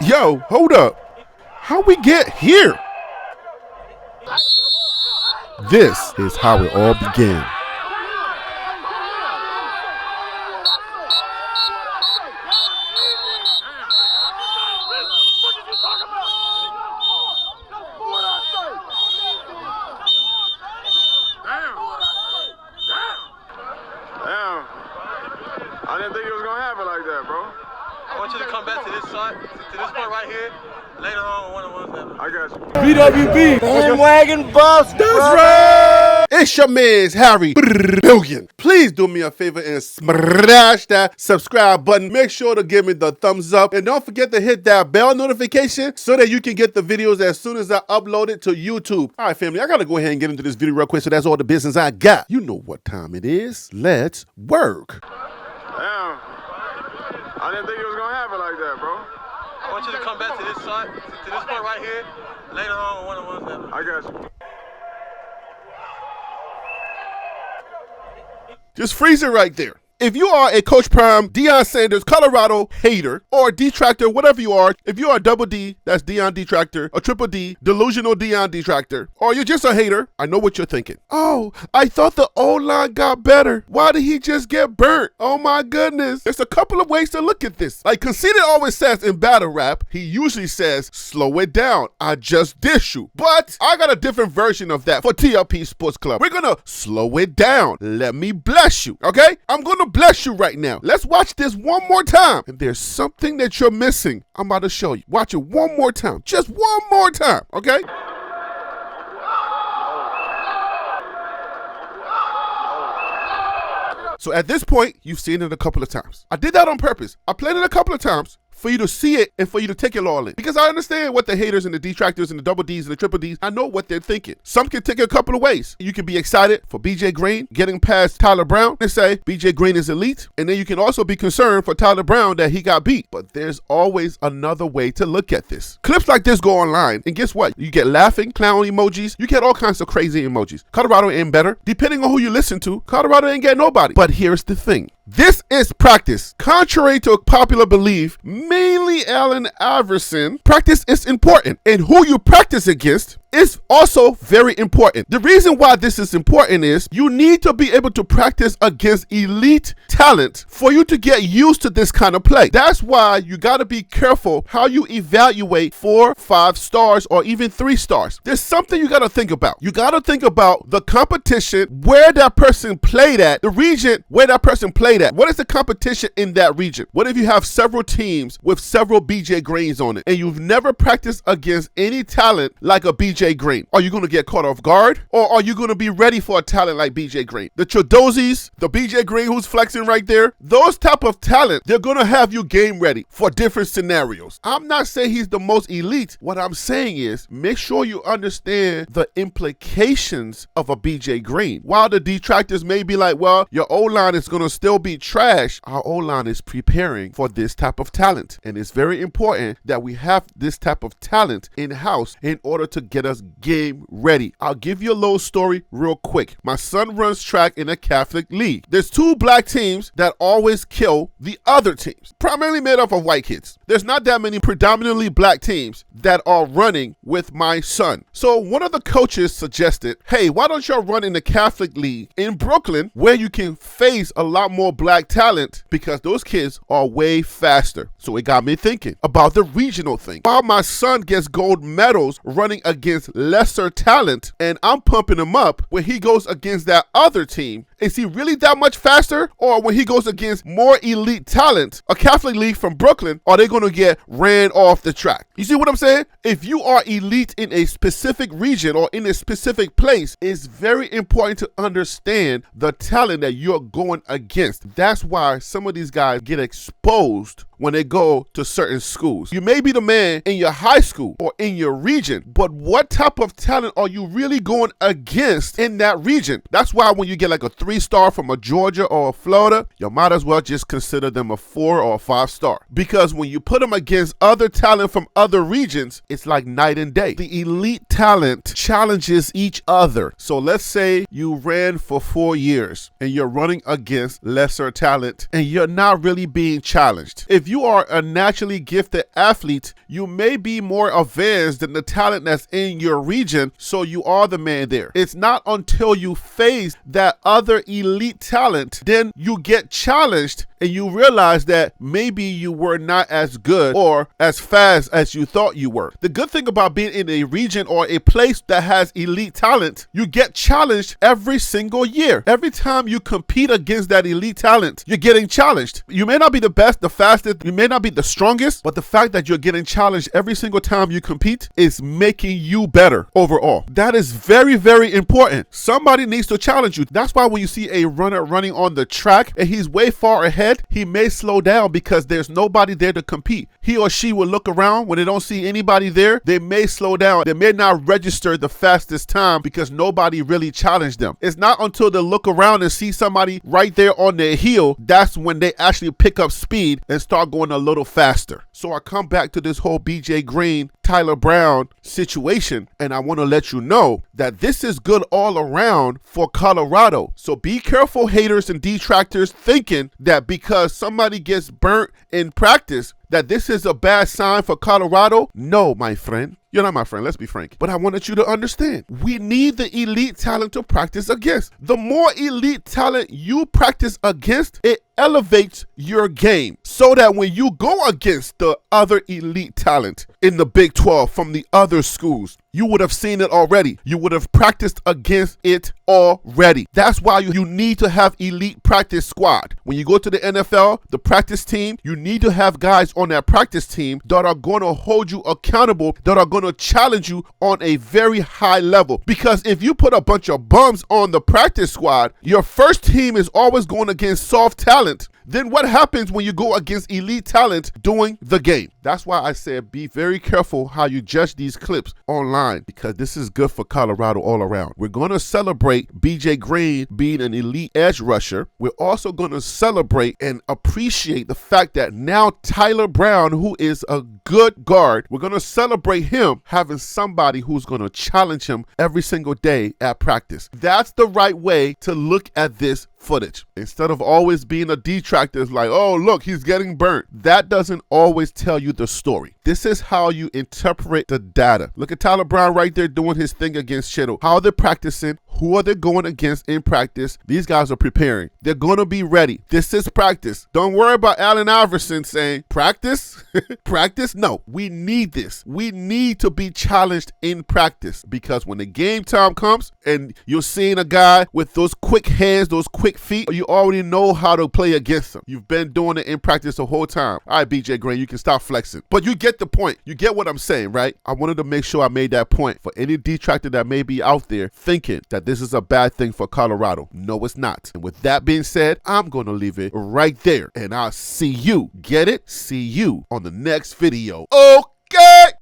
Yo, hold up. How we get here? This is how it all began. I didn't think it was gonna happen like that, bro. I want you to come back to this side, to this point right here. Later on, one-on-one. I got you. BWB. Bandwagon buffs, That's right. It's your man's Harry Billion. Please do me a favor and smash that subscribe button. Make sure to give me the thumbs up. And don't forget to hit that bell notification so that you can get the videos as soon as I upload it to YouTube. All right, family, I got to go ahead and get into this video real quick. So that's all the business I got. You know what time it is. Let's work. Damn. I didn't think it was gonna happen like that, bro. I want you to come back to this side, to this point right here. Later on, one-on-one. I got you. Just freeze it right there. If you are a Coach Prime, Deion Sanders, Colorado hater, or detractor, whatever you are, if you are a double D, that's Deion detractor, a triple D, delusional Deion detractor, or you're just a hater, I know what you're thinking. Oh, I thought the O-line got better. Why did he just get burnt? Oh my goodness. There's a couple of ways to look at this. Like Conceited always says in battle rap, he usually says, slow it down. I just dish you. But I got a different version of that for TLP Sports Club. We're gonna slow it down. Let me bless you, okay? I'm gonna bless you right now. Let's watch this one more time. If there's something that you're missing, I'm about to show you. Watch it one more time. Just one more time, okay? So at this point, you've seen it a couple of times. I did that on purpose. I played it a couple of times for you to see it and for you to take it all in. Because I understand what the haters and the detractors and the double Ds and the triple Ds, I know what they're thinking. Some can take it a couple of ways. You can be excited for BJ Green getting past Tyler Brown and say BJ Green is elite. And then you can also be concerned for Tyler Brown that he got beat. But there's always another way to look at this. Clips like this go online, and guess what? You get laughing, clown emojis. You get all kinds of crazy emojis. Colorado ain't better. Depending on who you listen to, Colorado ain't get nobody. But here's the thing. This is practice. Contrary to popular belief, mainly Allen Iverson, practice is important. And who you practice against is also very important. The reason why this is important is you need to be able to practice against elite talent for you to get used to this kind of play. That's why you got to be careful how you evaluate 4, 5 stars or even 3 stars. There's something you got to think about. You got to think about the competition, where that person played at, the region where that person played at. What is the competition in that region? What if you have several teams with several BJ Greens on it and you've never practiced against any talent like a BJ Green? Are you going to get caught off guard, or are you going to be ready for a talent like BJ Green? The Chodozis, the BJ Green who's flexing right there, those type of talent, they're going to have you game ready for different scenarios. I'm not saying he's the most elite. What I'm saying is make sure you understand the implications of a BJ Green. While the detractors may be like, well, your O-line is going to still be trash, our O-line is preparing for this type of talent. And it's very important that we have this type of talent in-house in order to get us game ready. I'll give you a little story real quick. My son runs track in a Catholic league. There's 2 black teams that always kill the other teams, primarily made up of white kids. There's not that many predominantly black teams that are running with my son. So one of the coaches suggested, hey, why don't y'all run in the Catholic league in Brooklyn where you can face a lot more black talent because those kids are way faster. So it got me thinking about the regional thing. While my son gets gold medals running against lesser talent and I'm pumping him up, when he goes against that other team, is he really that much faster? Or when he goes against more elite talent, a Catholic league from Brooklyn, are they going to get ran off the track? You see what I'm saying? If you are elite in a specific region or in a specific place, it's very important to understand the talent that you're going against. That's why some of these guys get exposed when they go to certain schools. You may be the man in your high school or in your region, but what type of talent are you really going against in that region? That's why when you get like a 3 3-star from a Georgia or a Florida, you might as well just consider them a 4 or a 5-star. Because when you put them against other talent from other regions, it's like night and day. The elite talent challenges each other. So let's say you ran for 4 years and you're running against lesser talent and you're not really being challenged. If you are a naturally gifted athlete, you may be more advanced than the talent that's in your region, so you are the man there. It's not until you face that other elite talent, then you get challenged and you realize that maybe you were not as good or as fast as you thought you were. The good thing about being in a region or a place that has elite talent, you get challenged every single year. Every time you compete against that elite talent, you're getting challenged. You may not be the best, the fastest, you may not be the strongest, but the fact that you're getting challenged every single time you compete is making you better overall. That is very, very important. Somebody needs to challenge you. That's why when you see a runner running on the track and he's way far ahead, he may slow down because there's nobody there to compete. He or she will look around. When they don't see anybody there, they may slow down. They may not register the fastest time because nobody really challenged them. It's not until they look around and see somebody right there on their heel, that's when they actually pick up speed and start going a little faster. So I come back to this whole BJ Green, Tyler Brown situation, and I want to let you know that this is good all around for Colorado. So be careful, haters and detractors, thinking that because somebody gets burnt in practice, that this is a bad sign for Colorado. No, my friend. You're not my friend, let's be frank. But I wanted you to understand, we need the elite talent to practice against. The more elite talent you practice against, it elevates your game so that when you go against the other elite talent in the Big 12 from the other schools, you would have seen it already. You would have practiced against it already. That's why you need to have elite practice squad. When you go to the NFL, the practice team, you need to have guys on that practice team that are going to hold you accountable, that are going to challenge you on a very high level. Because if you put a bunch of bums on the practice squad, your first team is always going against soft talent. Then what happens when you go against elite talent doing the game? That's why I said be very careful how you judge these clips online, because this is good for Colorado all around. We're going to celebrate BJ Green being an elite edge rusher. We're also going to celebrate and appreciate the fact that now Tyler Brown, who is a good guard, we're going to celebrate him having somebody who's going to challenge him every single day at practice. That's the right way to look at this footage. Instead of always being a detractor, it's like, oh, look, he's getting burnt. That doesn't always tell you the story. This is how you interpret the data. Look at Tyler Brown right there doing his thing against Kittle. How are they practicing? Who are they going against in practice? These guys are preparing. They're going to be ready. This is practice. Don't worry about Allen Iverson saying, practice? Practice? No, we need this. We need to be challenged in practice, because when the game time comes and you're seeing a guy with those quick hands, those quick feet, you already know how to play against him. You've been doing it in practice the whole time. All right, BJ Green, you can stop flexing. But you get the point. You get what I'm saying, right? I wanted to make sure I made that point for any detractor that may be out there thinking that this is a bad thing for Colorado. No, it's not. And with that being said, I'm going to leave it right there. And I'll see you, get it? See you on the next video. Okay.